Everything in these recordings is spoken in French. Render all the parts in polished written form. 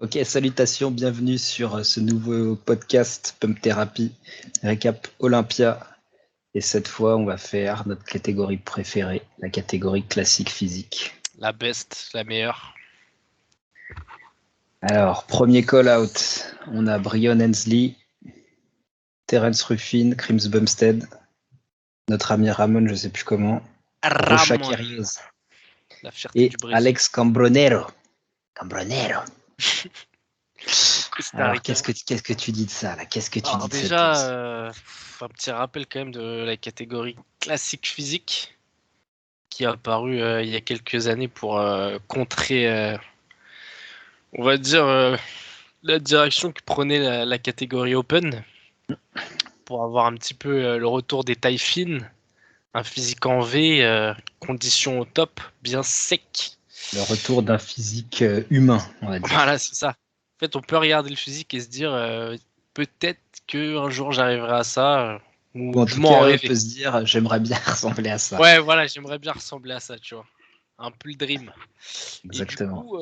Ok, salutations, bienvenue sur ce nouveau podcast Pump Therapy, récap Olympia. Et cette fois, on va faire notre catégorie préférée, la catégorie classique physique. La best, la meilleure. Alors, premier call-out, on a Brian Hensley, Terence Ruffin, Crims Bumstead, notre ami Ramon, je sais plus comment, Rocha Ramon, Kyrgios la fierté et du Brésil. Alex Cambronero. Alors, qu'est-ce que tu dis de ça là? Qu'est-ce que tu Alors dis de cette déjà, un petit rappel quand même de la catégorie classique physique qui est apparue il y a quelques années pour contrer, on va dire, la direction que prenait la catégorie Open pour avoir un petit peu le retour des tailles fines, un physique en V, conditions au top, bien sec. Le retour d'un physique humain, on va dire. Voilà, c'est ça. En fait, on peut regarder le physique et se dire peut-être qu'un jour j'arriverai à ça, Ou ou en du tout moins en cas, rêver. peut se dire, j'aimerais bien ressembler à ça. Ouais, voilà, j'aimerais bien ressembler à ça, tu vois. Un peu le dream. Et du Exactement. coup,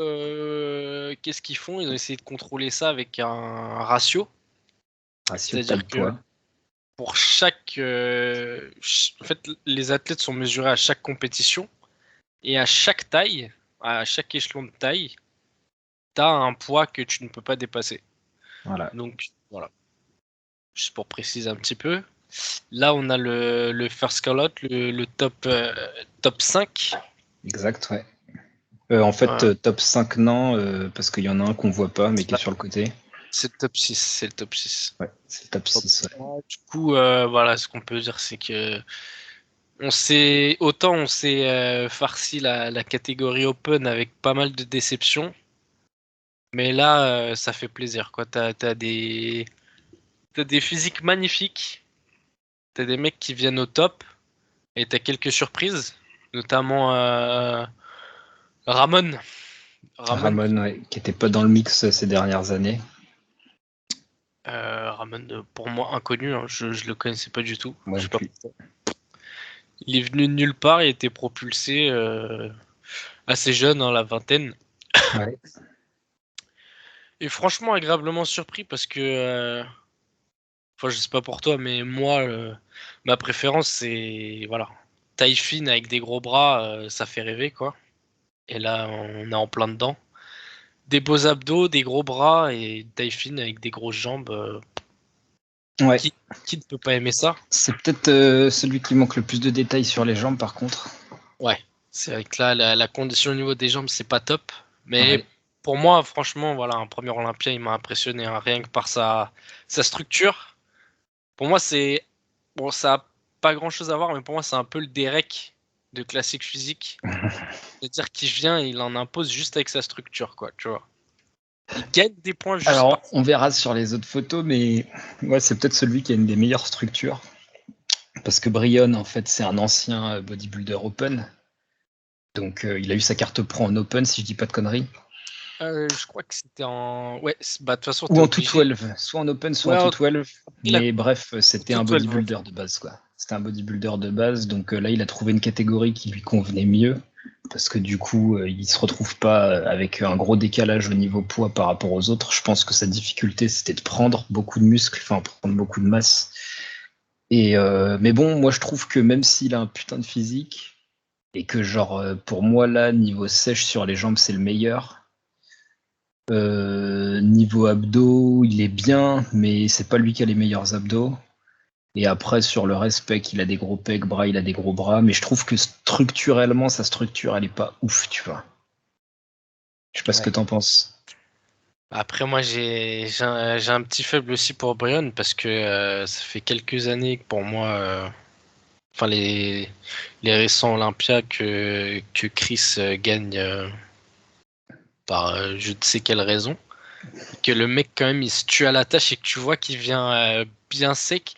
qu'est-ce qu'ils font? Ils ont essayé de contrôler ça avec un ratio. Ratio C'est-à-dire que taille-poids. pour chaque. En fait, les athlètes sont mesurés à chaque compétition. Et à chaque taille, à chaque échelon de taille, tu as un poids que tu ne peux pas dépasser. Voilà. Donc, voilà. Juste pour préciser un petit peu. Là, on a le first call-out, le top 5. Exact, ouais. En fait, top 5, non, parce qu'il y en a un qu'on voit pas, mais qui est sur le côté. C'est le top 6. C'est le top 6. Ouais, c'est le top 6, ouais. Du coup, voilà, ce qu'on peut dire, c'est que on s'est farci la catégorie open avec pas mal de déceptions. Mais là, ça fait plaisir, quoi. T'as des physiques magnifiques. T'as des mecs qui viennent au top. Et t'as quelques surprises. Notamment Ramon. Ramon, ouais, qui était pas dans le mix ces dernières années. Ramon, pour moi, inconnu. Hein. Je le connaissais pas du tout. Moi Je non sais pas plus. pourquoi. Il est venu de nulle part. Il était propulsé assez jeune, hein, la vingtaine. Ouais. Et franchement, agréablement surpris parce que... Enfin, je sais pas pour toi, mais moi, ma préférence, c'est... Voilà. Taille fine avec des gros bras, ça fait rêver, quoi. Et là, on est en plein dedans. Des beaux abdos, des gros bras et une taille fine avec des grosses jambes. Ouais. Qui ne peut pas aimer ça? C'est peut-être celui qui manque le plus de détails sur les jambes, par contre. Ouais. C'est vrai que là, la condition au niveau des jambes, c'est pas top. Mais Ouais. pour moi, franchement, voilà, un premier Olympia, il m'a impressionné, hein, rien que par sa structure. Pour moi, c'est... Bon, ça a pas grand-chose à voir, mais pour moi, c'est un peu le Derek de classique physique. C'est-à-dire qu'il vient et il en impose juste avec sa structure, quoi, tu vois. Il gagne des points juste par Alors, on verra sur les autres photos, mais ouais, c'est peut-être celui qui a une des meilleures structures. Parce que Brion, en fait, c'est un ancien bodybuilder open. Donc, il a eu sa carte pro en open, si je dis pas de conneries. Je crois que c'était en... Ouais, bah, de toute façon, Ou t'es en tout obligé. 12, soit en open, soit en Ouais, tout 12. il a Mais bref, c'était tout un 12, ouais. bodybuilder de base, quoi. C'était un bodybuilder de base, donc là, il a trouvé une catégorie qui lui convenait mieux, parce que du coup, il se retrouve pas avec un gros décalage au niveau poids par rapport aux autres. Je pense que sa difficulté, c'était de prendre beaucoup de muscles, enfin, prendre beaucoup de masse. Et mais bon, moi, je trouve que même s'il a un putain de physique, et que genre, pour moi, là, niveau sèche sur les jambes, c'est le meilleur. Niveau abdos, il est bien, mais c'est pas lui qui a les meilleurs abdos. Et après, sur le respect, il a des gros pecs, bras, il a des gros bras. Mais je trouve que structurellement, sa structure, elle est pas ouf, tu vois. Je sais pas ce que Ouais. t'en penses. Après, moi, j'ai un petit faible aussi pour Brian parce que ça fait quelques années que pour moi, enfin, les récents Olympia que Chris gagne par je ne sais quelle raison. Que le mec, quand même, il se tue à la tâche et que tu vois qu'il vient bien sec.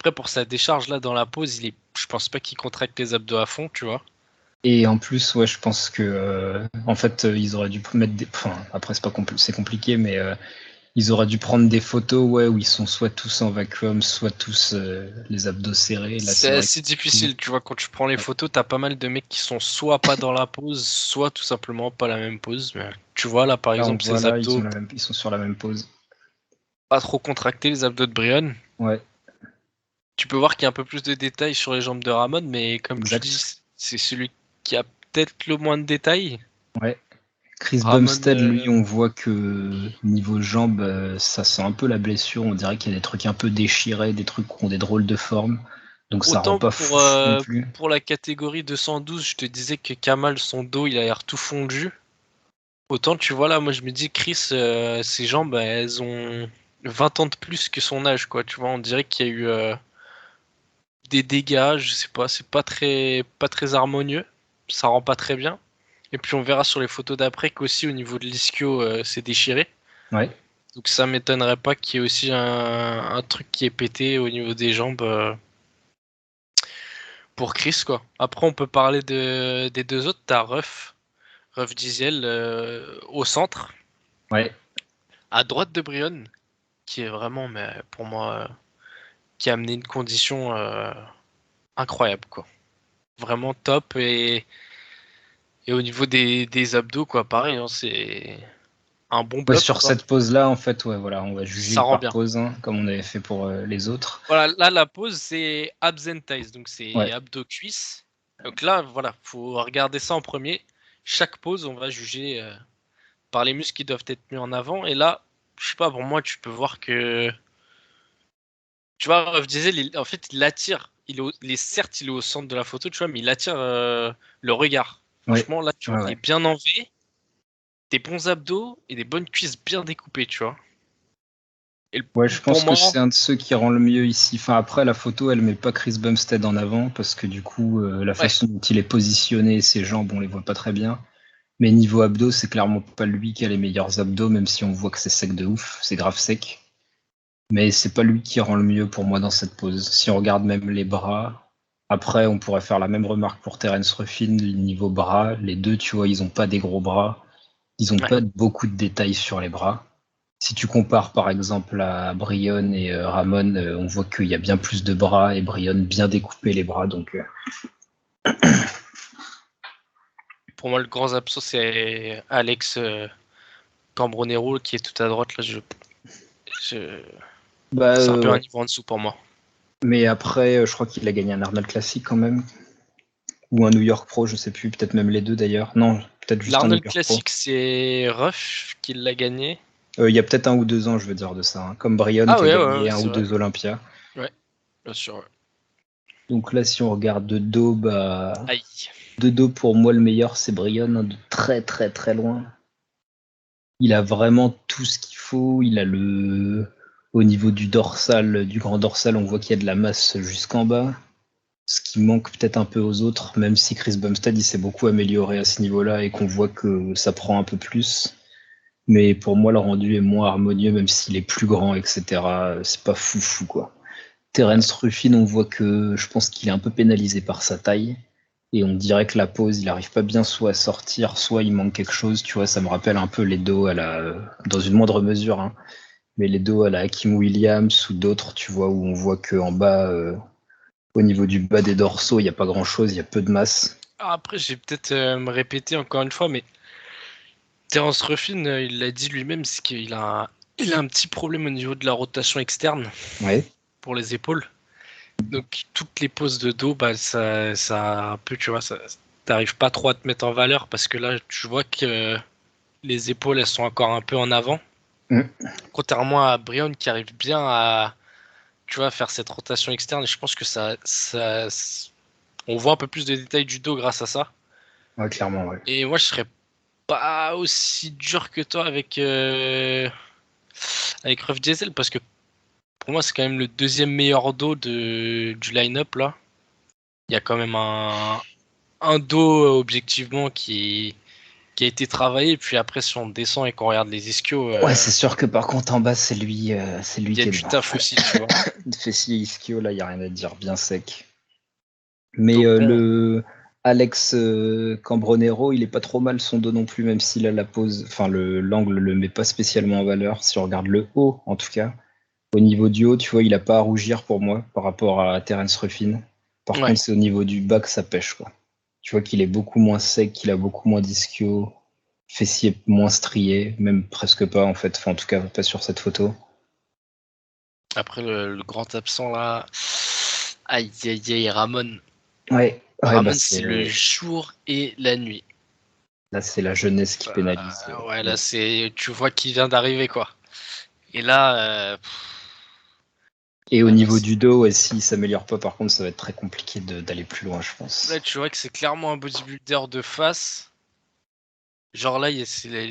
Après, pour sa décharge, là, dans la pause, je pense pas qu'il contracte les abdos à fond, tu vois. Et en plus, ouais, je pense que en fait, ils auraient dû mettre des. Enfin, après, c'est pas c'est compliqué, mais Ils auraient dû prendre des photos où ils sont soit tous en vacuum, soit tous les abdos serrés. Là, C'est c'est vrai assez que difficile, tu vois, quand tu prends les ouais. photos, t'as pas mal de mecs qui sont soit pas dans la pose, soit tout simplement pas la même pose. Mais tu vois, là, par Là, on exemple, voit ces là, abdos ils sont sur la même pose. pas trop contractés, les abdos de Brian. Ouais, Tu peux voir qu'il y a un peu plus de détails sur les jambes de Ramon, mais comme tu dis, exact. c'est celui qui a peut-être le moins de détails. Ouais. Chris Ramon, Bumstead, lui, on voit que niveau jambes, ça sent un peu la blessure. On dirait qu'il y a des trucs un peu déchirés, des trucs qui ont des drôles de forme. Donc ça rend autant pas fou non plus. pour la catégorie 212, je te disais que Kamal, son dos, il a l'air tout fondu. Autant, tu vois, là, moi, je me dis, Chris, ses jambes, elles ont 20 ans de plus que son âge, quoi. Tu vois, on dirait qu'il y a eu des dégâts, je sais pas, c'est pas très harmonieux. Ça rend pas très bien. Et puis, on verra sur les photos d'après qu'aussi, au niveau de l'ischio, c'est déchiré. Ouais. Donc, ça m'étonnerait pas qu'il y ait aussi un truc qui est pété au niveau des jambes pour Chris, quoi. Après, on peut parler des deux autres. T'as Ruff Diesel au centre, Ouais. à droite de Brion, qui est vraiment, mais pour moi, qui a amené une condition incroyable, quoi. Vraiment top et au niveau des abdos, quoi, pareil, hein, c'est un bon Ouais, bloc, sur quoi. cette pose-là, en fait, ouais, voilà, on va Ça juger rend par bien. pose, hein, comme on avait fait pour les autres. Voilà, là, la pose, c'est abs and thighs, donc c'est Ouais. abdos cuisses. Donc là, voilà, faut regarder ça en premier. Chaque pose, on va juger par les muscles qui doivent être mis en avant. Et là, je sais pas, pour moi, tu peux voir que tu vois, Ruff Diesel, en fait, il attire. Certes, il est au centre de la photo, tu vois, mais il attire le regard. Ouais. Franchement, là, tu vois Ouais, qu'il est ouais. bien en V, des bons abdos et des bonnes cuisses bien découpées, tu vois. Et Ouais, je pour pense que moi, c'est un de ceux qui rend le mieux ici. Enfin, après, la photo, elle met pas Chris Bumstead en avant parce que du coup, la ouais, façon dont il est positionné, ses jambes, on les voit pas très bien. Mais niveau abdos, c'est clairement pas lui qui a les meilleurs abdos, même si on voit que c'est sec de ouf, c'est grave sec. Mais c'est pas lui qui rend le mieux pour moi dans cette pose. Si on regarde même les bras, après, on pourrait faire la même remarque pour Terence Ruffin, niveau bras. Les deux, tu vois, ils ont pas des gros bras. Ils ont ouais. pas beaucoup de détails sur les bras. Si tu compares par exemple à Brion et Ramon, on voit qu'il y a bien plus de bras et Brion bien découpé les bras. Donc, Pour moi, le grand absent, c'est Alex Cambronero qui est tout à droite. Là, je- bah c'est un peu un ouais. niveau en dessous pour moi. Mais après, je crois qu'il a gagné un Arnold Classic quand même. Ou un New York Pro, je sais plus, peut-être même les deux d'ailleurs. Non, peut-être juste un New L'Arnold York Pro. Classic, c'est Ruff qui l'a gagné. Il y a peut-être 1 ou 2 ans, je veux dire, de ça, hein. Comme Brion Ah qui a ouais, ouais, gagné ouais, un c'est ou vrai. deux Olympia. Ouais, bien sûr. Ouais. Donc là, si on regarde de dos, bah, Aïe. de dos pour moi, le meilleur, c'est Brion, hein, de très très très loin. Il a vraiment tout ce qu'il faut. Il a au niveau du dorsal, du grand dorsal, on voit qu'il y a de la masse jusqu'en bas. Ce qui manque peut-être un peu aux autres, même si Chris Bumstead il s'est beaucoup amélioré à ce niveau-là et qu'on voit que ça prend un peu plus. Mais pour moi, le rendu est moins harmonieux, même s'il est plus grand, etc. C'est pas fou, quoi. Terence Ruffin, on voit que je pense qu'il est un peu pénalisé par sa taille. Et on dirait que la pose, il arrive pas bien soit à sortir, soit il manque quelque chose. Tu vois, ça me rappelle un peu les dos dans une moindre mesure, hein, mais les dos à la Hakim Williams ou d'autres, tu vois, où on voit qu'en bas, au niveau du bas des dorsaux, il n'y a pas grand chose, il y a peu de masse. Après, j'ai peut-être me répéter encore une fois, mais Terence Ruffin, il l'a dit lui-même, c'est il a un petit problème au niveau de la rotation externe Ouais, pour les épaules. Donc toutes les poses de dos, bah ça un peu, tu vois, ça, t'arrives pas trop à te mettre en valeur parce que là, tu vois que les épaules, elles sont encore un peu en avant. mm. Contrairement à Brion qui arrive bien à, tu vois, faire cette rotation externe. Et je pense que on voit un peu plus de détails du dos grâce à ça. Ouais, clairement, ouais. Et moi, je serais pas aussi dur que toi avec Ruff Diesel parce que pour moi, c'est quand même le deuxième meilleur dos du line-up là. Il y a quand même un dos objectivement qui a été travaillé. Puis après, si on descend et qu'on regarde les ischios, Ouais, c'est sûr que par contre, en bas, c'est il lui y a qui est du devant. taf aussi, tu vois. Fessier ischio, là, il n'y a rien à dire, bien sec. Mais Donc bon, Alex Cambronero, il est pas trop mal son dos non plus, même s'il a la pose, enfin l'angle le met pas spécialement en valeur. Si on regarde le haut, en tout cas, au niveau du haut, tu vois, il a pas à rougir pour moi par rapport à Terence Ruffin. Par Ouais. contre, c'est au niveau du bas que ça pêche, quoi. Tu vois qu'il est beaucoup moins sec, qu'il a beaucoup moins d'ischio, fessier moins strié, même presque pas en fait. Enfin, en tout cas, pas sur cette photo. Après, le grand absent là. Aïe, aïe, aïe, Ramon. Ouais, ouais, bah Ramon, c'est le jour et la nuit. là, c'est la jeunesse qui pénalise. Ouais, là, tu vois qu'il vient d'arriver, quoi. Et là, Et au là, niveau du dos, ouais, s'il s'améliore pas, par contre, ça va être très compliqué d'aller plus loin, je là, pense. tu vois que c'est clairement un bodybuilder de face. Genre là, c'est la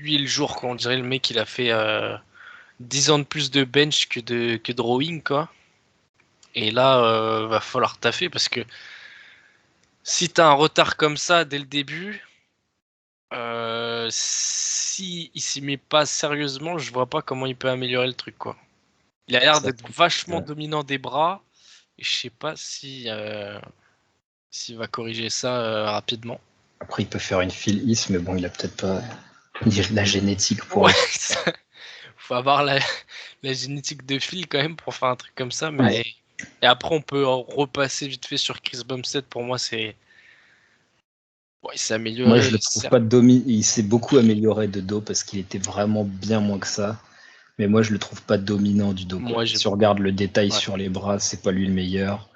nuit et le jour, quoi. On dirait le mec, il a fait 10 ans de plus de bench que de rowing, quoi. Et là, va falloir taffer parce que si t'as un retard comme ça dès le début, si il s'y met pas sérieusement, je vois pas comment il peut améliorer le truc, quoi. Il a l'air Ça, d'être vachement dominant des bras. Et je sais pas si s'il va corriger ça rapidement. après, il peut faire une file is, mais bon, il a peut-être pas la génétique pour Ouais, le. faut avoir la génétique de Phil quand même pour faire un truc comme ça. Ouais. Mais et après, on peut repasser vite fait sur Chris Bumstead. Pour moi, il s'est Moi, amélioré, je le trouve certes. pas il s'est beaucoup amélioré de dos parce qu'il était vraiment bien moins que ça. Mais moi, je le trouve pas dominant du dos, quoi. Moi, Si on regarde le détail ouais. sur les bras, c'est pas lui le meilleur.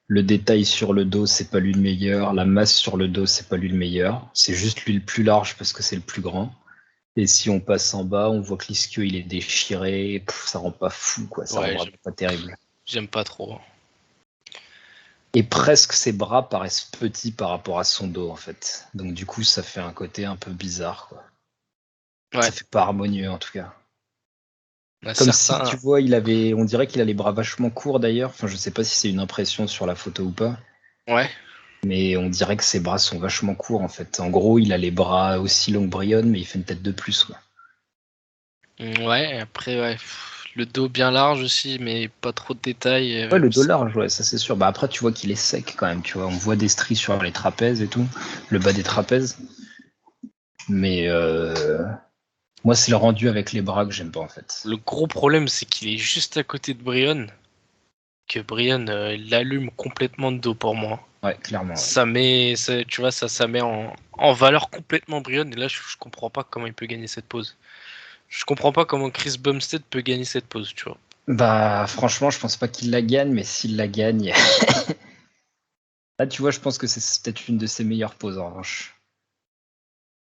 Le détail sur le dos, c'est pas lui le meilleur. La masse sur le dos, c'est pas lui le meilleur. C'est juste lui le plus large parce que c'est le plus grand. Et si on passe en bas, on voit que l'ischio il est déchiré. Ça rend pas fou, quoi. Ça rend Ouais, vraiment pas terrible. j'aime pas trop. Et presque ses bras paraissent petits par rapport à son dos, en fait. Donc du coup, ça fait un côté un peu bizarre, quoi. Ouais, Ça fait pas harmonieux, en tout cas. Comme si, tu certains. vois, on dirait qu'il a les bras vachement courts d'ailleurs. Enfin, je sais pas si c'est une impression sur la photo ou pas. Ouais. Mais on dirait que ses bras sont vachement courts en fait. En gros, il a les bras aussi longs que Brion, mais il fait une tête de plus, quoi. Ouais, après, ouais. Le dos bien large aussi, mais pas trop de détails. Ouais, le dos large, ouais, ça c'est sûr. Bah après, tu vois qu'il est sec quand même, tu vois. On voit des stries sur les trapèzes et tout, le bas des trapèzes. Mais moi, c'est le rendu avec les bras que j'aime pas en fait. Le gros problème, c'est qu'il est juste à côté de Brion. Que Brian l'allume complètement de dos pour moi. Ouais, clairement. Ouais. Tu vois, ça met en valeur complètement Brian. Et là, je comprends pas comment il peut gagner cette pause. Je comprends pas comment Chris Bumstead peut gagner cette pause, tu vois. Bah franchement, je pense pas qu'il la gagne, mais s'il la gagne, là, tu vois, je pense que c'est peut-être une de ses meilleures poses en revanche.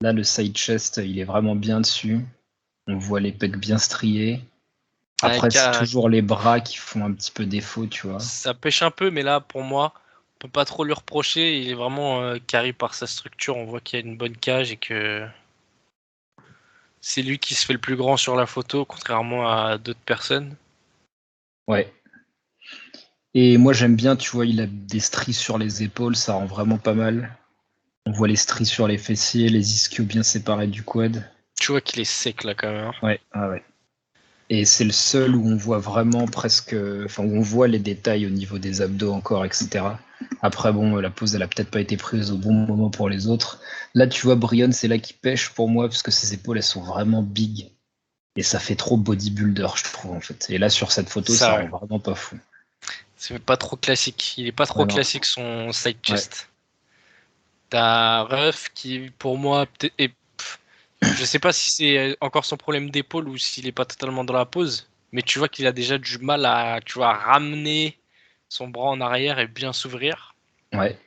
Là, le side chest, il est vraiment bien dessus. On voit les pecs bien striés. Après, c'est toujours les bras qui font un petit peu défaut, tu vois. Ça pêche un peu, mais là, pour moi, on peut pas trop lui reprocher. Il est vraiment carré par sa structure. On voit qu'il y a une bonne cage et que c'est lui qui se fait le plus grand sur la photo, contrairement à d'autres personnes. Ouais. Et moi, j'aime bien, tu vois, il a des stries sur les épaules, ça rend vraiment pas mal. On voit les stries sur les fessiers, les ischios bien séparés du quad. Tu vois qu'il est sec là quand même, hein. Ouais, ah ouais. Et c'est le seul où on voit vraiment presque, enfin, où on voit les détails au niveau des abdos encore, etc. Après, bon, la pose, elle a peut-être pas été prise au bon moment pour les autres. Là, tu vois, Brion, c'est là qui pêche pour moi, parce que ses épaules, elles sont vraiment big. Et ça fait trop bodybuilder, je trouve, en fait. Et là, sur cette photo, ça Ça, rend ouais. vraiment pas fou. C'est pas trop classique. Il est pas trop Ouais, non. classique son side Ouais. chest. T'as Ruff qui, pour moi, je sais pas si c'est encore son problème d'épaule ou s'il est pas totalement dans la pose, mais tu vois qu'il a déjà du mal à, tu vois, ramener son bras en arrière et bien s'ouvrir. Ouais.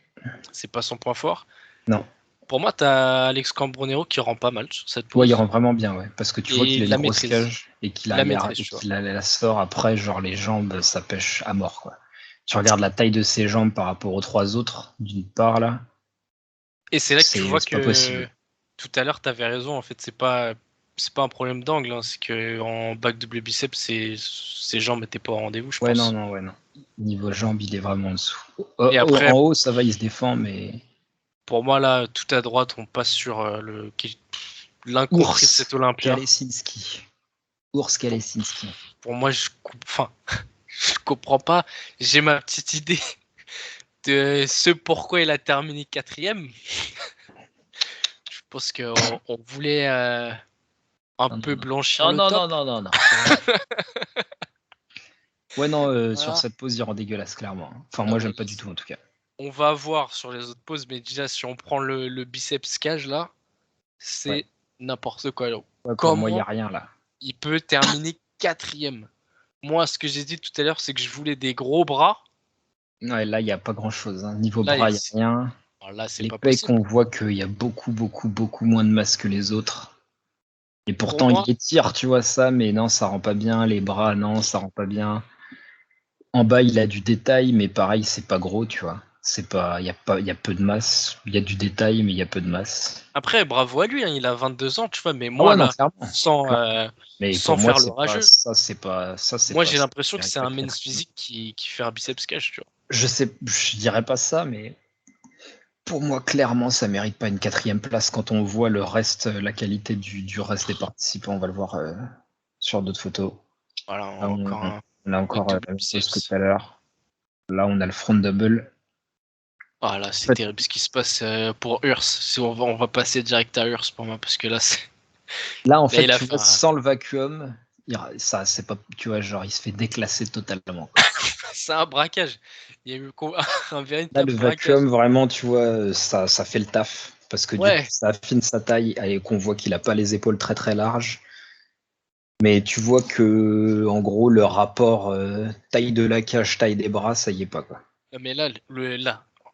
C'est pas son point fort. Non. Pour moi, t'as Alex Cambronero qui rend pas mal sur cette Ouais, il pose rend vraiment bien, ouais. Parce que tu vois et qu'il a de une la grosse maîtrise. cage et De la maîtrise, tu vois. qu'il a la sort après, genre les jambes, ça pêche à mort, quoi. Tu regardes la taille de ses jambes par rapport aux trois autres, d'une part, là, Et c'est là que tu vois c'est pas que possible. tout à l'heure, t'avais raison. En fait, c'est pas un problème d'angle, hein. C'est que en back double biceps, ses jambes étaient pas au rendez-vous, je Ouais, non, pense. non, ouais, non. Niveau jambes, il est vraiment en dessous. Et après, En haut, ça va, il se défend, mais. pour moi, là, tout à droite, on passe sur l'incompris de cet Ours Olympia. Kalesinski. Ours Pour, Kalesinski. pour moi, enfin, je comprends pas. J'ai ma petite idée, de ce pourquoi il a terminé 4ème. Je pense qu'on voulait un peu blanchir le top. Non. Ouais, non, Voilà. sur cette pose, il rend dégueulasse, clairement. Enfin, moi, j'aime pas du tout, en tout cas. On va voir sur les autres poses, mais déjà, si on prend le biceps cage, là, c'est n'importe quoi. Alors, Ouais, pour moi, il n'y a comment rien là. il peut terminer 4ème? Moi, ce que j'ai dit tout à l'heure, c'est que je voulais des gros bras. Ouais, là, il n'y a pas grand-chose. Hein. Niveau Là, bras, il n'y a rien. alors là, c'est Les pas pecs, possible. on voit qu'il y a beaucoup moins de masse que les autres. Et Pour pourtant, moi, il étire, tu vois ça, mais non, ça rend pas bien. Les bras, non, ça rend pas bien. En bas, il a du détail, mais pareil, c'est pas gros, tu vois. C'est pas, il y a peu de masse. Il y a du détail, mais il y a peu de masse. après, bravo à lui, hein, il a 22 ans, tu vois, mais Ah moi, ouais, non, là, clairement. sans, Mais sans pour moi, faire le c'est pas rageux, ça, c'est pas ça, c'est moi, pas j'ai ça. l'impression que c'est un men's physique qui fait un biceps cage, tu vois. Je dirais pas ça, mais pour moi, clairement, ça mérite pas une 4ème place quand on voit le reste, la qualité du reste des participants. On va le voir sur d'autres photos. Voilà, Là, encore on a un encore double la même chose que biceps. tout à l'heure. Là, on a le front double. Ah là, En c'est fait, terrible ce qui se passe pour Urs. Si on va passer direct à Urs pour moi, parce que là, là, en là fait, il a tu fait vois, sans le vacuum, ça, c'est pas, tu vois, genre, il se fait déclasser totalement, quoi. c'est un braquage. Il y a eu un Là, véritable le braquage. vacuum, vraiment, tu vois, ça fait le taf. Parce que du coup, Ouais, ça affine sa taille et qu'on voit qu'il a pas les épaules très très larges. Mais tu vois que, en gros, le rapport taille de la cage, taille des bras, ça y est pas, quoi. mais là,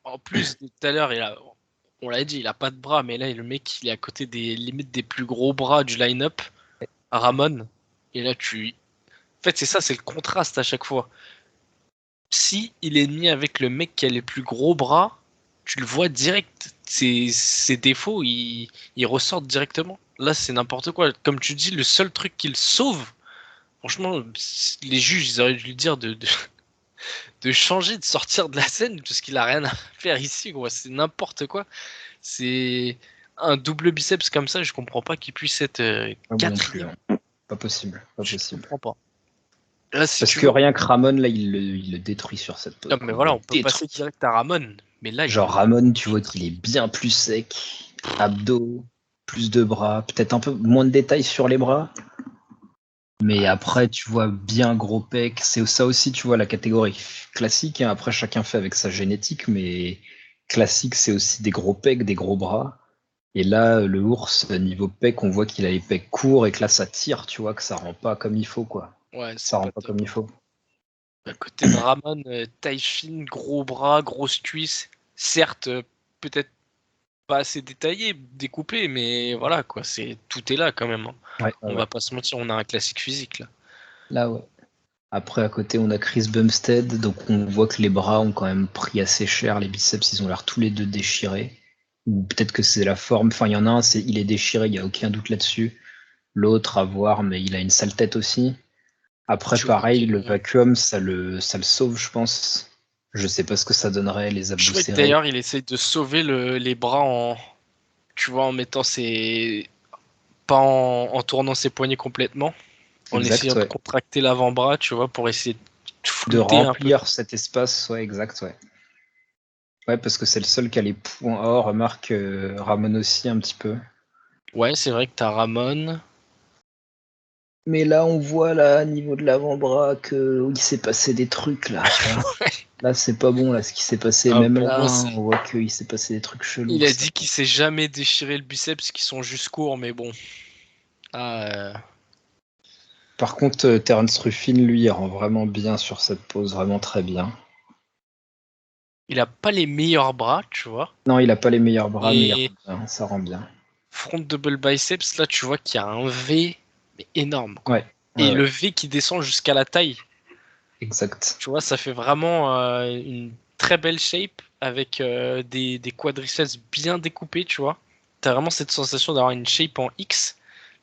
en plus, tout à l'heure, on l'a dit, il a pas de bras, mais là, le mec, il est à côté des limites des plus gros bras du line-up, Ramon. Et là, En fait, c'est ça, c'est le contraste à chaque fois. Si il est mis avec le mec qui a les plus gros bras, tu le vois direct. Ses défauts, ils ressortent directement. Là, c'est n'importe quoi. Comme tu dis, le seul truc qu'il sauve, franchement, les juges, ils auraient dû lui dire de changer, de sortir de la scène, parce qu'il a rien à faire ici, gros. C'est n'importe quoi. C'est un double biceps comme ça, je comprends pas qu'il puisse être Pas bon non plus, 4ème. hein. Pas possible, pas Je possible. comprends pas. Là, si Parce tu que veux, rien que Ramon, là, il le détruit sur cette pose, non, mais quoi. Il voilà, le on peut passer détruit. direct à Ramon. Mais là, Genre Ramon, tu vois qu'il est bien plus sec, abdos, plus de bras, peut-être un peu moins de détails sur les bras. Mais après, tu vois bien gros pec. C'est ça aussi, tu vois, la catégorie classique. Hein. Après, chacun fait avec sa génétique, mais classique, c'est aussi des gros pecs, des gros bras. Et là, le ours, niveau pec, on voit qu'il a les pecs courts et que là, ça tire, tu vois, que ça rend pas comme il faut, quoi. ouais, Ça c'est rend pas pas comme top. il faut. À côté de Ramon, taille fine, gros bras, grosse cuisse. Certes, peut-être pas assez détaillé, découpé, mais voilà, quoi. Tout est là quand même, hein. Ouais, On ouais. va pas se mentir, on a un classique physique là. Là, ouais. Après, à côté, on a Chris Bumstead, donc on voit que les bras ont quand même pris assez cher, les biceps, ils ont l'air tous les deux déchirés. Ou peut-être que c'est la forme, enfin, il y en a un, il est déchiré, il n'y a aucun doute là-dessus. L'autre, à voir, mais il a une sale tête aussi. Après, Tu vois pareil, le que, vacuum, ça le sauve, je pense. Je sais pas ce que ça donnerait, les je abdos vois que serrés. d'ailleurs, il essaye de sauver les bras tu vois, en mettant pas en tournant ses poignets complètement, en Exact, essayant de ouais. contracter l'avant-bras, tu vois, pour essayer de De flouter un peu. remplir cet espace, ouais, exact, ouais. Ouais, parce que c'est le seul qui a les points. Oh, remarque, Ramon aussi un petit peu. Ouais, c'est vrai que t'as Ramon. Mais là, on voit là, au niveau de l'avant-bras, que il s'est passé des trucs là, tu vois. Là, c'est pas bon là, ce qui s'est passé. Ah, Même pour là, moi, hein, on voit qu'il s'est passé des trucs il chelous. a Ça. dit qu'il s'est jamais déchiré le biceps, qui sont juste courts, mais bon. Ah, Par contre, Terence Ruffin, lui, il rend vraiment bien sur cette pose, vraiment très bien. il a pas les meilleurs bras, tu vois. Non, il a pas les meilleurs bras, mais il Et rend bien, ça rend bien. front double biceps, là, tu vois qu'il y a un V mais énorme, quoi. Ouais, ouais, Et le ouais, V qui descend jusqu'à la taille, exact. tu vois, ça fait vraiment une très belle shape avec des quadriceps bien découpés, tu vois. T'as vraiment cette sensation d'avoir une shape en X,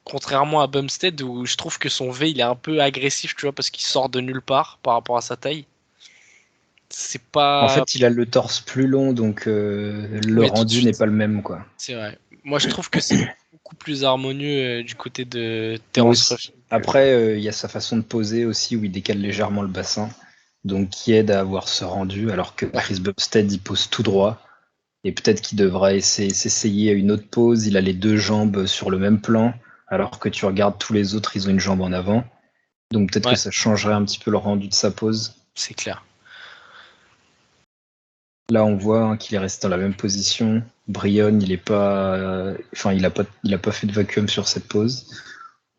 contrairement à Bumstead où je trouve que son V il est un peu agressif, tu vois, parce qu'il sort de nulle part par rapport à sa taille. C'est En pas. fait, il a le torse plus long, donc le Oui, tout de rendu n'est suite. pas le même, quoi. C'est vrai. Moi, je trouve que c'est beaucoup plus harmonieux du côté de Moi Terence aussi. Ruffin que. Après, il y a sa façon de poser aussi, où il décale légèrement le bassin. donc qui aide à avoir ce rendu, alors que Chris Bumstead, il pose tout droit. Et peut-être qu'il devrait s'essayer à une autre pose. Il a les deux jambes sur le même plan, alors que tu regardes tous les autres, ils ont une jambe en avant. Donc peut-être que ça changerait un petit peu le rendu de sa pose. C'est clair. Là, on voit qu'il est resté dans la même position. Brion, il a pas fait de vacuum sur cette pose.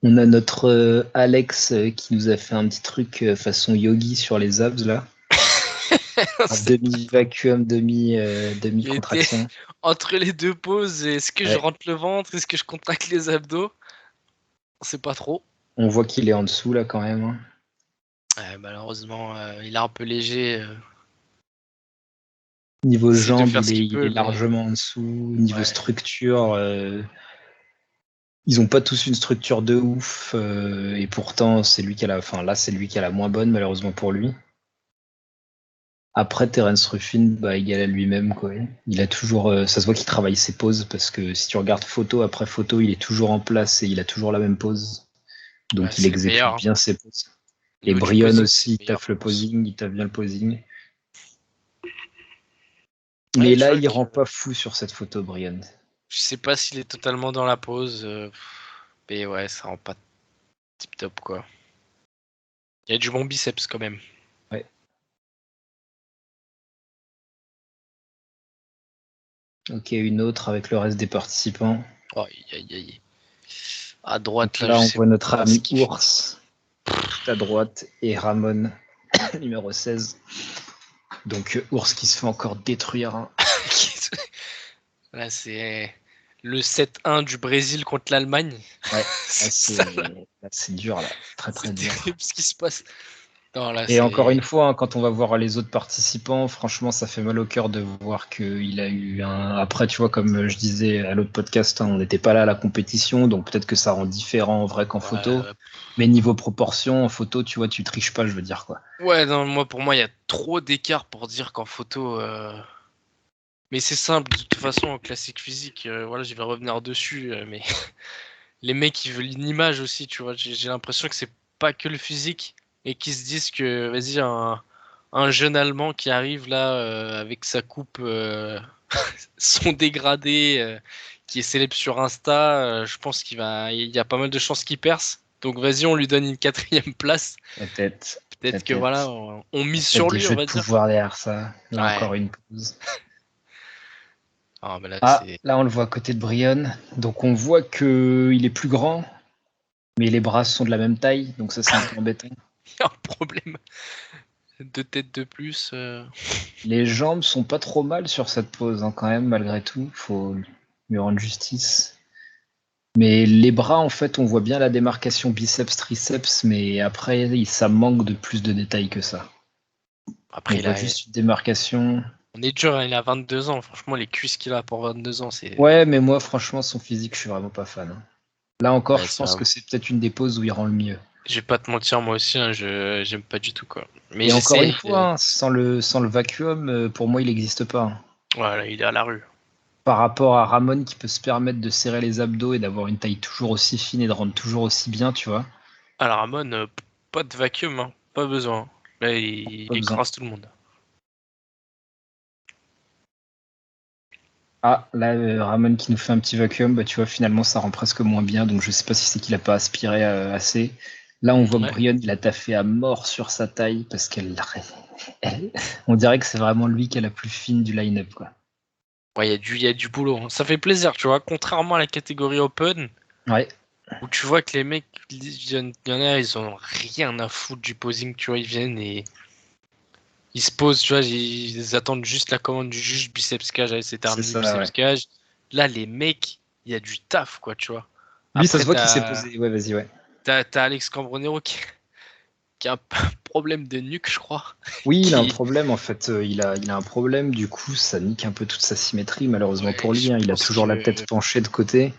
On a notre Alex qui nous a fait un petit truc façon yogi sur les abs là. En demi-vacuum, demi-contraction. Entre les deux poses, est-ce que je rentre le ventre? Est-ce que je contracte les abdos? On sait pas trop. On voit qu'il est en dessous là quand même. Malheureusement, il est un peu léger. Niveau jambes, il est largement en dessous. Niveau structure, ils ont pas tous une structure de ouf. Et pourtant, c'est lui qui a la moins bonne, malheureusement pour lui. Après, Terence Ruffin, égal à lui-même, quoi. Il a toujours, ça se voit qu'il travaille ses poses parce que si tu regardes photo après photo, il est toujours en place et il a toujours la même pose. Donc il exécute bien ses poses. Et Brion aussi, il taffe le posing, il taffe bien le posing. Mais là, il rend pas fou sur cette photo, Brion. Je sais pas s'il est totalement dans la pose. Mais ouais, ça rend pas tip top, quoi. Il y a du bon biceps quand même. Ouais. Ok, une autre avec le reste des participants. Aïe. À droite, là on voit notre ami Ours tout à droite et Ramon numéro 16. Donc Ours qui se fait encore détruire. Là, c'est le 7-1 du Brésil contre l'Allemagne. Ouais, c'est dur là. Très dur. C'est terrible ce qui se passe. Non, là, et encore une fois, quand on va voir les autres participants, franchement, ça fait mal au cœur de voir qu'il a eu un. Après, tu vois, comme je disais à l'autre podcast, on n'était pas là à la compétition, donc peut-être que ça rend différent en vrai qu'en photo. Mais niveau proportion, en photo, tu vois, tu triches pas, je veux dire quoi. Ouais, non, pour moi, il y a trop d'écart pour dire qu'en photo. Mais c'est simple, de toute façon, en classique physique, voilà, je vais revenir dessus, mais les mecs, ils veulent une image aussi, tu vois. J'ai l'impression que c'est pas que le physique, et qu'ils se disent que, vas-y, un jeune Allemand qui arrive là avec sa coupe, son dégradé, qui est célèbre sur Insta, je pense il y a pas mal de chances qu'il perce. Donc vas-y, on lui donne une 4e place. Peut-être que voilà, on mise sur lui, on va dire. Pouvoir derrière ça. Là encore une pause. Là, on le voit à côté de Brion. Donc on voit qu'il est plus grand, mais les bras sont de la même taille, donc ça c'est un peu embêtant. Il y a un problème. 2 têtes de plus. Les jambes sont pas trop mal sur cette pose quand même, malgré tout. Faut lui rendre justice. Mais les bras, en fait, on voit bien la démarcation biceps-triceps, mais après, ça manque de plus de détails que ça. Après, il a juste une démarcation. On est dur, il a 22 ans. Franchement, les cuisses qu'il a pour 22 ans, c'est. Ouais, mais moi, franchement, son physique, je suis vraiment pas fan. Là encore, je pense que c'est peut-être une des poses où il rend le mieux. Je vais pas te mentir, moi aussi, j'aime pas du tout, quoi. Mais encore une fois, sans le vacuum, pour moi, il n'existe pas. Voilà, il est à la rue. Par rapport à Ramon qui peut se permettre de serrer les abdos et d'avoir une taille toujours aussi fine et de rendre toujours aussi bien, tu vois. Alors Ramon, pas de vacuum, pas besoin. Là, il écrase tout le monde. Là, Ramon qui nous fait un petit vacuum, tu vois, finalement, ça rend presque moins bien. Donc, je sais pas si c'est qu'il a pas aspiré assez. Là, on voit que Brion, il a taffé à mort sur sa taille parce on dirait que c'est vraiment lui qui a la plus fine du line-up, quoi. Ouais, il y a du boulot. Ça fait plaisir, tu vois. Contrairement à la catégorie Open, où tu vois que les mecs, il y en a, ils ont rien à foutre du posing, tu vois. Ils viennent et ils se posent, tu vois. Ils attendent juste la commande du juge, biceps cage, c'est terminé, biceps cage. Là, les mecs, il y a du taf, quoi, tu vois. Lui, ça se voit qu'il s'est posé. Ouais, vas-y, ouais. T'as Alex Cambronero qui a un problème de nuque, je crois. Oui, il a un problème en fait. Il a un problème, du coup, ça nique un peu toute sa symétrie, malheureusement pour lui. Il a toujours la tête penchée de côté.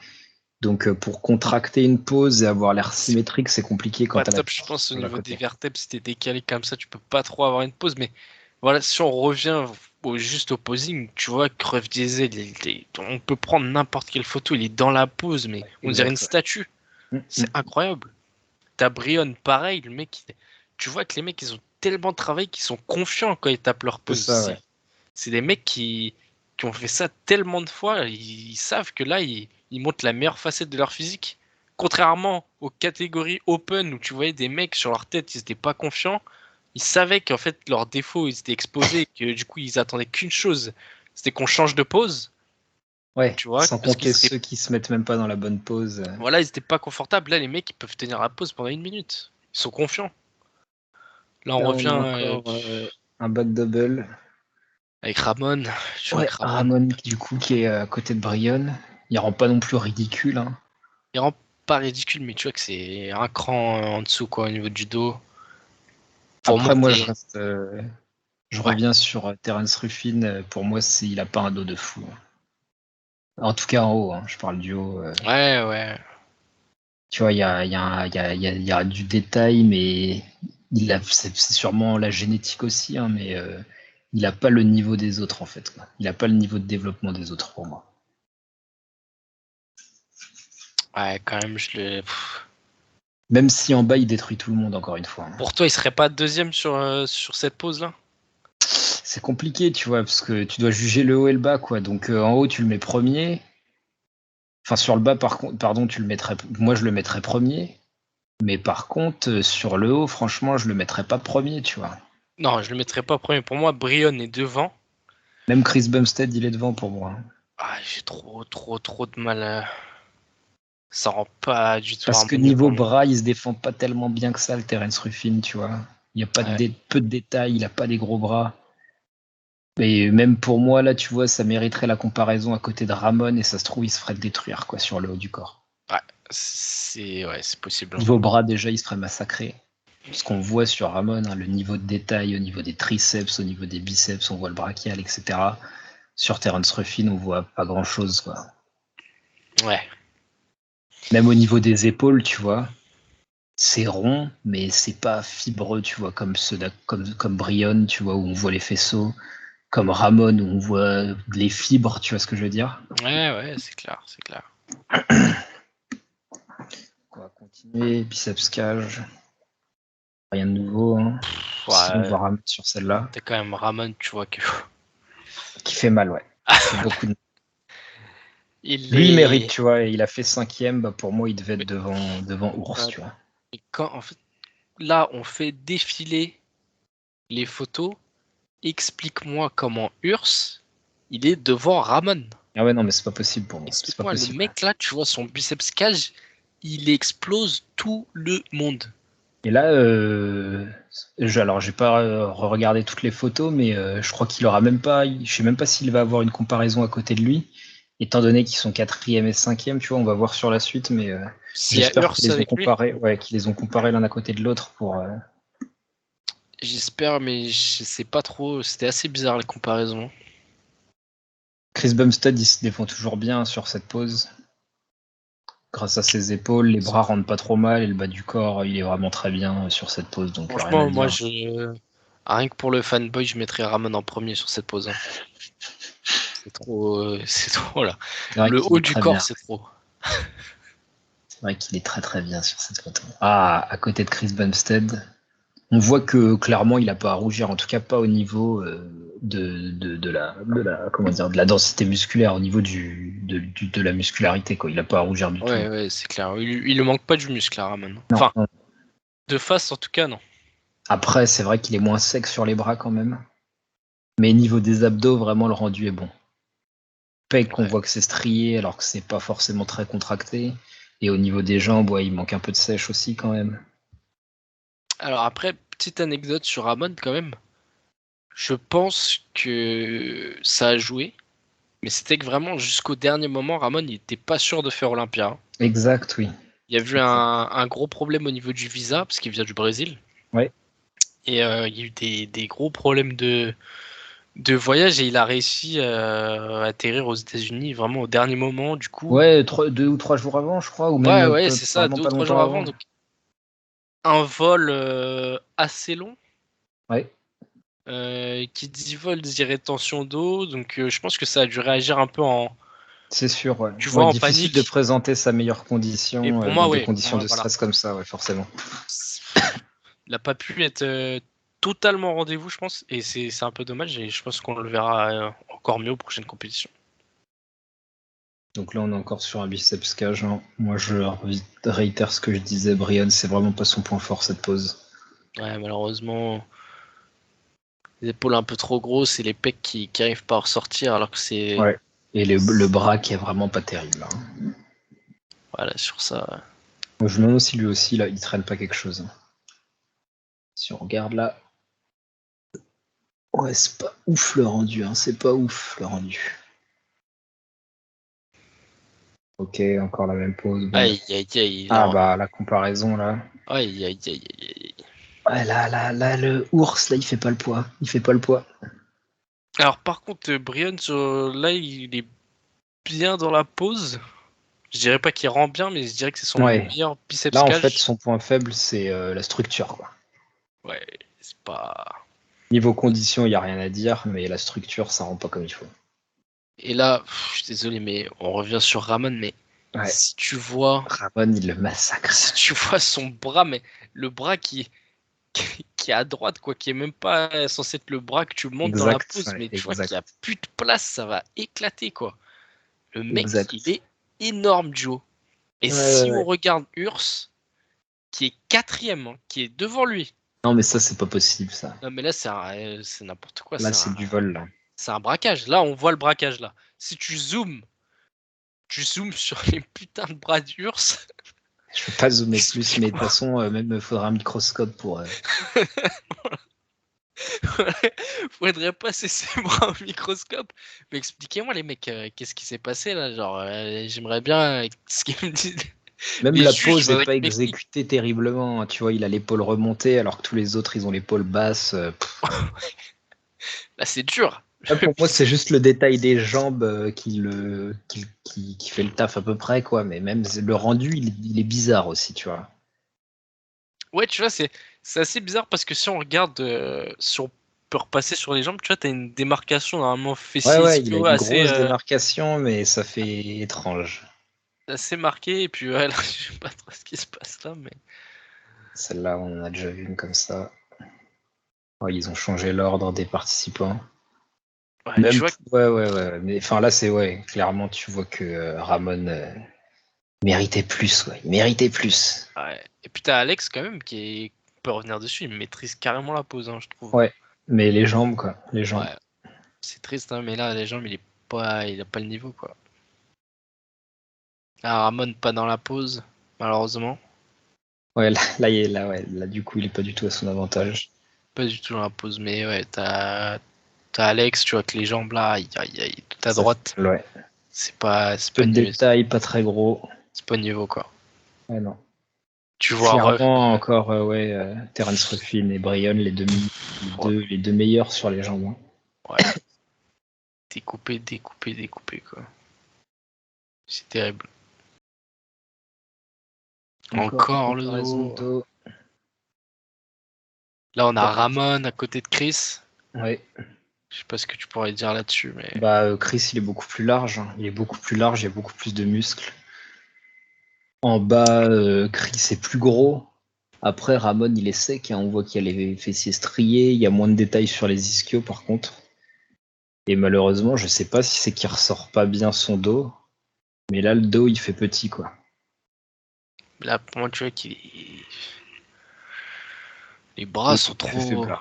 Donc, pour contracter une pose et avoir l'air symétrique, c'est compliqué quand t'as la tête. Je pense au niveau des vertèbres, si t'es décalé comme ça, tu peux pas trop avoir une pose. Mais voilà, si on revient juste au posing, tu vois, Cruyff Diesel, on peut prendre n'importe quelle photo, il est dans la pose, mais on dirait une statue. C'est incroyable. T'as Brion, pareil, le mec, tu vois que les mecs, ils ont tellement de travail qu'ils sont confiants quand ils tapent leur C'est pause. ça, ouais. C'est des mecs qui ont fait ça tellement de fois, ils savent que là, ils montrent la meilleure facette de leur physique. Contrairement aux catégories open où tu voyais des mecs sur leur tête, ils étaient pas confiants. Ils savaient qu'en fait, leurs défauts, ils étaient exposés, que du coup, ils attendaient qu'une chose, c'était qu'on change de pause. Ouais, Tu vois, sans parce qu'ils compter seraient... ceux qui se mettent même pas dans la bonne pause. Voilà, ils étaient pas confortables. Là, les mecs, ils peuvent tenir la pause pendant 1 minute. Ils sont confiants. Là, on Là, on revient a encore un back double. avec Ramon. Tu vois Ouais, que Ramon, Ramon, du coup, qui est à côté de Brion. Il rend pas non plus ridicule. Hein. il rend pas ridicule, mais tu vois que c'est un cran en dessous, quoi, au niveau du dos. Pour Après, moi, monter. je Ouais. reviens sur Terence Ruffin. Pour moi, il a pas un dos de fou. Hein. En tout cas, en haut, hein, je parle du haut. Ouais, ouais. Tu vois, il y a du détail, mais c'est sûrement la génétique aussi, hein, mais il n'a pas le niveau des autres, en fait. Quoi. Il n'a pas le niveau de développement des autres, pour moi. Ouais, quand même, Même si en bas, il détruit tout le monde, encore une fois. Hein. Pour toi, il serait pas deuxième sur cette pause-là? C'est compliqué, tu vois, parce que tu dois juger le haut et le bas, quoi. Donc en haut, tu le mets premier. Enfin, sur le bas, par contre, pardon, moi, je le mettrais premier. Mais par contre, sur le haut, franchement, je le mettrais pas premier, tu vois. Non, je le mettrais pas premier. Pour moi, Brion est devant. Même Chris Bumstead, il est devant pour moi. Hein. Ah, j'ai trop de mal. Ça rend pas du tout Parce que harmonieux niveau pour moi. bras, il se défend pas tellement bien que ça, le Terence Ruffin, tu vois. Il y a pas Ouais. peu de détails, il a pas des gros bras. Et même pour moi, là, tu vois, ça mériterait la comparaison à côté de Ramon, et ça se trouve, il se ferait détruire, quoi, sur le haut du corps. Ouais, c'est possible. Niveau bras, déjà, il se ferait massacrer. Ce qu'on voit sur Ramon, hein, le niveau de détail au niveau des triceps, au niveau des biceps, on voit le brachial, etc. Sur Terence Ruffin, on voit pas grand-chose, quoi. Ouais. Même au niveau des épaules, tu vois, c'est rond, mais c'est pas fibreux, tu vois, comme Brion, tu vois, où on voit les faisceaux, comme Ramon, où on voit les fibres, tu vois ce que je veux dire. Ouais, c'est clair, c'est clair. On va continuer, biceps cage. Rien de nouveau, hein. Si on Ouais, voit Ramon sur celle-là. t'as quand même Ramon, tu vois que. Qui fait mal, ouais. Qui fait beaucoup de... Il Lui, il mérite, est. tu vois, il a fait 5e, bah pour moi, il devait être devant Ours, Ouais, tu vois. mais quand, en fait, là, on fait défiler les photos. Explique-moi comment Urs, il est devant Ramon. Ah ouais, non, mais c'est pas possible pour moi, c'est pas Explique-moi, le possible. mec là, tu vois son biceps cage, il explose tout le monde. Et là, alors j'ai pas regardé toutes les photos, mais je crois qu'il aura même pas, je sais même pas s'il va avoir une comparaison à côté de lui, étant donné qu'ils sont 4e et 5e, tu vois, on va voir sur la suite, mais S'il y a j'espère Urs qu'ils les ont avec lui, comparés, ouais, qu'ils les ont comparés l'un à côté de l'autre pour. j'espère, mais je sais pas trop. C'était assez bizarre les comparaisons. Chris Bumstead, il se défend toujours bien sur cette pose. Grâce à ses épaules, les bras rentrent pas trop mal et le bas du corps, il est vraiment très bien sur cette pose, donc rien à Franchement, moi, dire. rien que pour le fanboy, je mettrais Ramon en premier sur cette pose. Hein. C'est trop, c'est trop là. C'est vrai Le qu'il haut est du très corps, bien. c'est trop. C'est vrai qu'il est très très bien sur cette photo. Ah, à côté de Chris Bumstead, on voit que clairement il n'a pas à rougir, en tout cas pas au niveau comment dire, de la densité musculaire, au niveau de la muscularité, quoi. Il n'a pas à rougir du tout. Ouais, c'est clair. Il ne manque pas de muscle à Ramon. Non, Enfin, non. de face en tout cas, non. Après, c'est vrai qu'il est moins sec sur les bras quand même. Mais niveau des abdos, vraiment le rendu est bon. Pec, on Ouais. voit que c'est strié alors que c'est pas forcément très contracté. Et au niveau des jambes, ouais, il manque un peu de sèche aussi quand même. Alors après, petite anecdote sur Ramon quand même. Je pense que ça a joué, mais c'était que vraiment jusqu'au dernier moment, Ramon il était pas sûr de faire Olympia. Hein. Exact, oui. Il y a eu Exact. un gros problème au niveau du visa parce qu'il vient du Brésil. Ouais. Et il y a eu des gros problèmes de voyage et il a réussi à atterrir aux États-Unis vraiment au dernier moment. Du coup, Ouais, 2 ou 3 jours avant, je crois, ou même ouais, c'est ça, vraiment deux ou pas trois longtemps jours avant. avant. Donc un vol assez long. Ouais, Qui dit vol dit rétention d'eau. Donc je pense que ça a dû réagir un peu c'est sûr, ouais. tu Ouais, vois, en difficile de panique. présenter sa meilleure Et condition pour dans moi, des ouais, pour conditions moi, de voilà. stress comme ça, ouais, forcément. Il n'a pas pu être totalement au rendez-vous, je pense, et c'est un peu dommage, et je pense qu'on le verra encore mieux aux prochaines compétitions. Donc là, on est encore sur un biceps cage. Hein. Moi, je réitère ce que je disais. Brian, c'est vraiment pas son point fort, cette pose. Ouais, malheureusement, les épaules un peu trop grosses et les pecs qui arrivent pas à ressortir, alors que c'est... Ouais. Et le bras qui est vraiment pas terrible. Hein. Voilà, sur ça... Moi, je me demande si lui aussi, là, il traîne pas quelque chose. Hein. Si on regarde là... Ouais, c'est pas ouf le rendu. Hein. C'est pas ouf le rendu. Ok, encore la même pose. Bon. Aïe, aïe, aïe. Ah bah, la comparaison, là. Aïe, aïe, aïe, aïe, aïe. Ouais, là, le ours, là, il fait pas le poids. Il fait pas le poids. Alors, par contre, Brian, là, il est bien dans la pose. Je dirais pas qu'il rend bien, mais je dirais que c'est son Ouais. meilleur biceps Là, en fait, cage. son point faible, c'est la structure, quoi. Ouais, c'est pas... Niveau condition, il n'y a rien à dire, mais la structure, ça rend pas comme il faut. Et là, je suis désolé, mais on revient sur Ramon, mais Ouais. si tu vois... Ramon, il le massacre. Si tu vois son bras, mais le bras qui est à droite, quoi, qui est même pas censé être le bras que tu montes dans la pose, Ouais, mais tu vois qu'il exact. n'y a plus de place, ça va éclater, quoi. Le mec, Exact. il est énorme, Joe. Et Ouais, si ouais. on regarde Urs, qui est quatrième, hein, qui est devant lui. Non, mais ça, c'est pas possible, ça. Non, mais là, c'est n'importe quoi. Là, c'est du vol, là. C'est un braquage. Là, on voit le braquage, là. Si tu zoomes sur les putains de bras d'Urs. Je peux pas zoomer plus, mais de toute façon, même il faudra un microscope pour. Faudrait passer ses bras au microscope. Mais expliquez-moi, les mecs, qu'est-ce qui s'est passé là? Genre, j'aimerais bien ce qu'ils me disent. Même Les la juges, je pose n'est voudrais pas qu'ils m'expliquent. exécutée terriblement. Hein. Tu vois, il a l'épaule remontée, alors que tous les autres, ils ont l'épaule basse. Là, c'est dur. Ouais, pour moi, c'est juste le détail des jambes qui fait le taf à peu près, quoi. Mais même le rendu, il est bizarre aussi, tu vois. Ouais, tu vois, c'est assez bizarre parce que si on regarde, si on peut repasser sur les jambes, tu vois, t'as une démarcation normalement Ouais, fessier ouais, il a ischio une grosse démarcation, mais ça fait étrange. assez marquée. Et puis, ouais, là, je sais pas trop ce qui se passe là, mais. Celle-là, on en a déjà vu une comme ça. Ouais, ils ont changé l'ordre des participants. Ouais, tu Même, vois. ouais. Mais enfin, là, c'est ouais, clairement, tu vois que Ramon méritait plus, ouais. Il méritait plus. Ouais. Et puis, t'as Alex quand même on peut revenir dessus, il maîtrise carrément la pose, hein, je trouve. Ouais, mais les jambes, quoi. Les jambes. Ouais, c'est triste, hein, mais là, les jambes, il a pas le niveau, quoi. Ah, Ramon, pas dans la pose, malheureusement. Ouais, ouais. Là, du coup, il est pas du tout à son avantage. Pas du tout dans la pose, mais ouais, t'as Alex, tu vois que les jambes là, aïe, aïe, aïe, tout à Ça fait droite, mal, ouais. c'est Peu pas de niveau, détails, pas très gros. c'est pas niveau, quoi. Ouais, non. Tu vois, Clairement, encore, ouais, Terence Ruffin et Brian, ouais, les deux meilleurs sur les jambes. Hein. ouais. Découpé, découpé, découpé, quoi. C'est terrible. Encore le comparaison de dos. dos. Là, on a Ramon à côté de Chris. Ouais. Je sais pas ce que tu pourrais dire là-dessus, mais. Bah, Chris, il est beaucoup plus large. Hein. Il est beaucoup plus large, il y a beaucoup plus de muscles. En bas, Chris est plus gros. Après, Ramon, il est sec. Hein. On voit qu'il y a les fessiers striés. Il y a moins de détails sur les ischios, par contre. Et malheureusement, je sais pas si c'est qu'il ressort pas bien son dos. Mais là, le dos, il fait petit, quoi. Là, pour moi, tu vois qu'il les Le bras dos, sont il fait faible.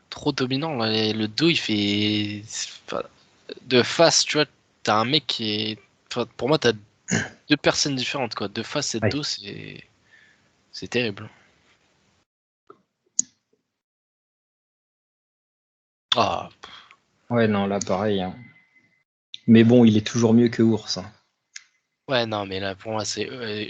trop dominants. Là. Le dos, il fait. Enfin, de face, tu vois, t'as un mec qui est. Enfin, pour moi, t'as deux personnes différentes, quoi. De face et de Ouais. dos, c'est terrible. Ah, Ouais, non, là, pareil. Hein. Mais bon, il est toujours mieux que Ours. Hein. ouais, non, mais là, pour moi, c'est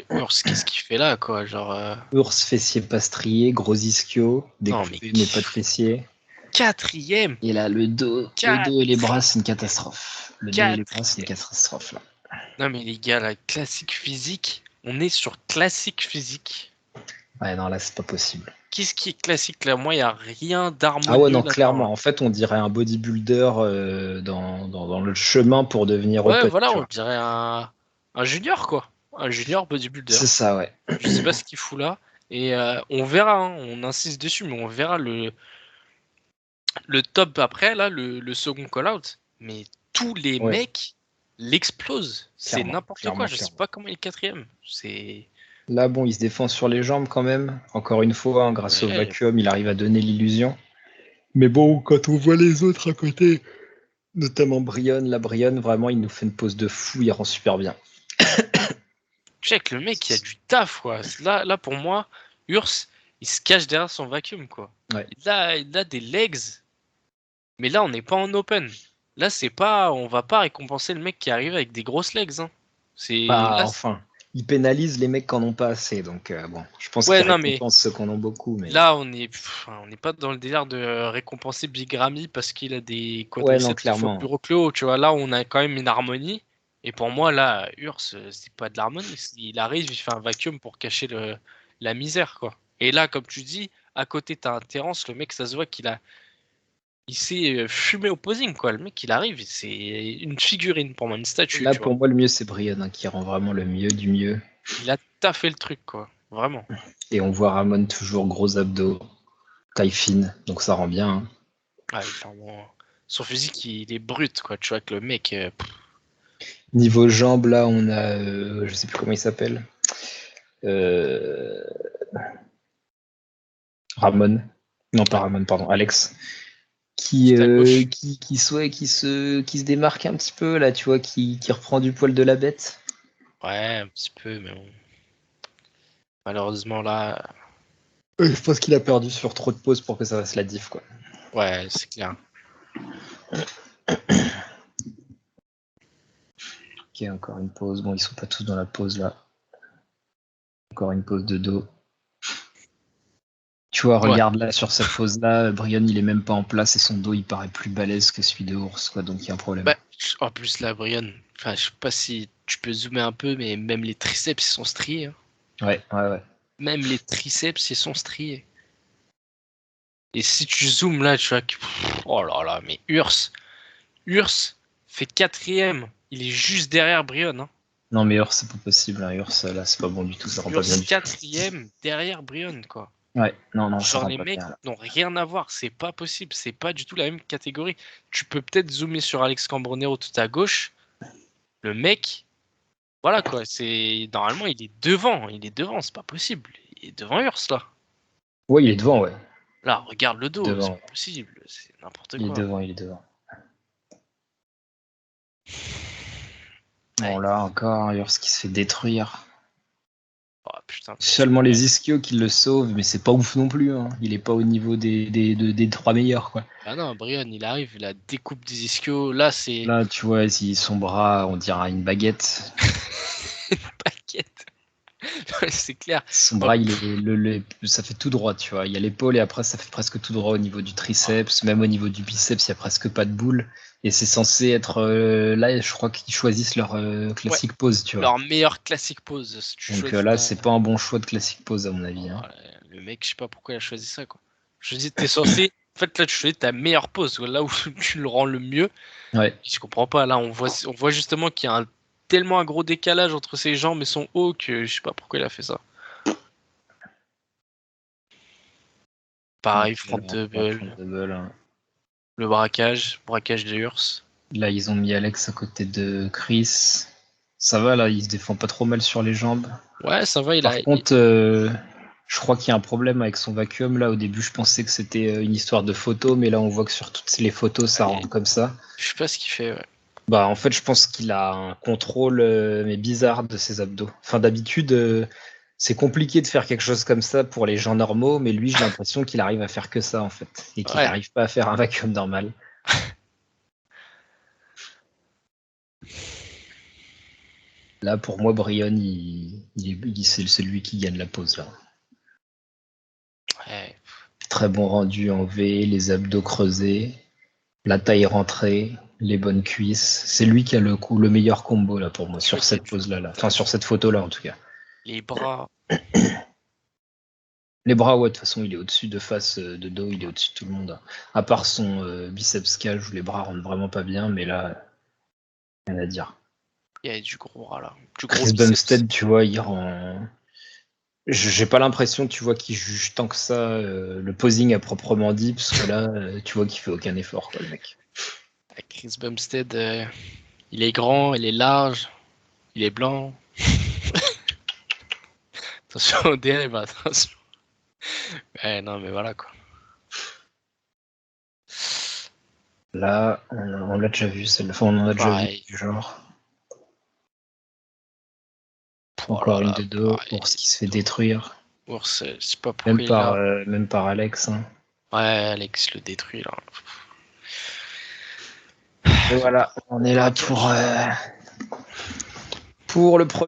Urs, qu'est-ce qu'il fait là, quoi? Genre. Ours, fessier pas strié, gros ischio, Non, mais découpé, mais pas de fessier. quatrième! Et là, le dos et les bras, c'est une catastrophe. Le dos et les bras, c'est une Quatrième! catastrophe, là. Non, mais les gars, la classique physique, on est sur classique physique. Ouais, non, là, c'est pas possible. Qu'est-ce qui est classique là? Moi, il n'y a rien Ah ouais, d'harmonieux non, là-dedans. clairement. Là. En fait, on dirait un bodybuilder dans le chemin pour devenir Ouais, open, voilà, tu on vois. dirait un junior, quoi. Un junior bodybuilder. C'est ça, ouais. Je sais pas ce qu'il fout là. Et on verra, hein, on insiste dessus, mais on verra Le top après, là, le second call-out, mais tous les Ouais, mecs l'explosent. C'est n'importe quoi. Je sais clairement. pas comment il est quatrième. C'est. Là, bon, il se défend sur les jambes quand même. Encore une fois, hein, grâce au Ouais. vacuum, il arrive à donner l'illusion. Mais bon, quand on voit les autres à côté, notamment Brion, vraiment, il nous fait une pose de fou, il rend super bien. Check, le mec, il a du taf, quoi. Là, pour moi, Urs, il se cache derrière son vacuum, quoi. Ouais. Il a des legs, mais là, on n'est pas en open. Là, c'est pas, on va pas récompenser le mec qui arrive avec des grosses legs, hein. C'est Bah, là, enfin, il pénalise les mecs qui en ont pas assez. Donc, bon, je pense ouais, qu'il non, mais récompense ceux qui en ont beaucoup. Mais là, on n'est pas dans le délire de récompenser Big Ramy parce qu'il a des ouais, non, quadriceps 2 fois plus clairement. gros que le haut, tu vois. Là, on a quand même une harmonie. Et pour moi, là, Urs, c'est pas de l'harmonie. Il arrive, il fait un vacuum pour cacher la misère, quoi. Et là, comme tu dis, à côté, t'as un Terence, le mec, ça se voit il s'est fumé au posing, quoi. Le mec, il arrive, c'est une figurine pour moi, une statue, Là, tu vois. pour moi, le mieux, c'est Brion, hein, qui rend vraiment le mieux du mieux. Il a taffé le truc, quoi. Vraiment. Et on voit Ramon toujours gros abdos, taille fine, donc ça rend bien. Hein. Ouais, clairement. Son physique, il est brut, quoi. Tu vois que le mec, Niveau jambes, là, on a, je sais plus comment il s'appelle, euh, Ramon. Non, pas ouais, Ramon, pardon, Alex. tout à gauche. Qui se démarque un petit peu, là, tu vois, qui reprend du poil de la bête. Ouais, un petit peu, mais bon. Malheureusement, là, Je pense qu'il a perdu sur trop de pauses pour que ça fasse la diff, quoi. ouais, c'est clair. Ok, encore une pause. Bon, ils sont pas tous dans la pause, là. Encore une pause de dos. Tu vois, Ouais. regarde là, sur cette pause-là, Brian, il est même pas en place et son dos, il paraît plus balèze que celui de Ours, quoi, donc il y a un problème. Bah, en plus, là, Brian, enfin, je sais pas si tu peux zoomer un peu, mais même les triceps, ils sont striés, hein. Ouais. Même les triceps, ils sont striés. Et si tu zoomes là, tu vois que. Oh là là, mais Urs fait quatrième. Il est juste derrière Brian, hein. Non, mais Urs, c'est pas possible. Hein. Urs, là, c'est pas bon du tout. Ça rend pas bien Urs du tout. quatrième derrière Brian, quoi. Ouais, non, ça Genre rend les pas mecs bien là. n'ont rien à voir, c'est pas possible, c'est pas du tout la même catégorie. Tu peux peut-être zoomer sur Alex Cambronero tout à gauche. Le mec, voilà quoi, c'est normalement il est devant, c'est pas possible. Il est devant Urs là. Ouais, il est devant, ouais. Là, regarde le dos, c'est Devant. pas possible, c'est n'importe Il est quoi. devant, il est devant. Bon, Ouais. là, encore, Urs qui se fait détruire. Oh, putain, Seulement les ischios qui le sauvent, mais c'est pas ouf non plus. Hein. Il est pas au niveau des trois meilleurs, quoi. ah non, Brian, il arrive, il a découpe des ischios. Là, c'est Là, tu vois, si son bras, on dirait une baguette. une paquette. C'est clair. Son Oh, bras, ça fait tout droit, tu vois. Il y a l'épaule et après, ça fait presque tout droit au niveau du triceps. Même au niveau du biceps, il y a presque pas de boule. Et c'est censé être là, je crois qu'ils choisissent leur ouais, classique pose, tu vois. leur meilleure classique pose. Si tu Donc choisis là, ta. c'est pas un bon choix de classique pose, à mon avis. Hein. Ouais, le mec, je sais pas pourquoi il a choisi ça, quoi. Je dis, t'es censé. En fait, là, tu choisis ta meilleure pose, là où tu le rends le mieux. Ouais. Je comprends pas. Là, on voit justement qu'il y a tellement un gros décalage entre ses jambes et son haut que je sais pas pourquoi il a fait ça. Donc, Pareil, front front double, double, hein. le braquage de Urs. Là, ils ont mis Alex à côté de Chris. Ça va, là, il se défend pas trop mal sur les jambes. Ouais, ça va, il a. Par contre, je crois qu'il y a un problème avec son vacuum. Là, au début, je pensais que c'était une histoire de photo, mais là, on voit que sur toutes les photos, ça Allez, rentre comme ça. je sais pas ce qu'il fait, ouais. Bah, en fait, je pense qu'il a un contrôle, mais bizarre de ses abdos. Enfin, d'habitude, c'est compliqué de faire quelque chose comme ça pour les gens normaux, mais lui, j'ai l'impression qu'il arrive à faire que ça, en fait, et qu'il Ouais. n'arrive pas à faire un vacuum normal. Là, pour moi, Brion, c'est celui qui gagne la pause, là. Ouais. Très bon rendu en V, les abdos creusés, la taille rentrée, les bonnes cuisses. C'est lui qui a le meilleur combo, là, pour moi, Tu vois sur qu'il y a cette pause-là. Là. Enfin, sur cette photo-là, en tout cas. les bras. Les bras, ouais, de toute façon, il est au-dessus de face, de dos, il est au-dessus de tout le monde. À part son biceps cage où les bras rentrent vraiment pas bien, mais là, rien à dire. Il y a du gros bras là. Du gros Chris biceps. Bumstead, tu vois, il rend. J'ai pas l'impression, tu vois, qu'il juge tant que ça le posing à proprement dit, parce que là, tu vois qu'il fait aucun effort, quoi, le mec. Chris Bumstead, il est grand, il est large, il est blanc. Attention au dérive, attention. Ouais, non, mais voilà quoi. Là, on l'a déjà vu, enfin, on en a déjà vu Pareil. du genre. Oh Encore là une là, de dos, pareil. Ours qui se fait détruire. Ours, je sais pas pourquoi il est là. Même par Alex. Hein. Ouais, Alex le détruit là. Et voilà, on est là pour le premier.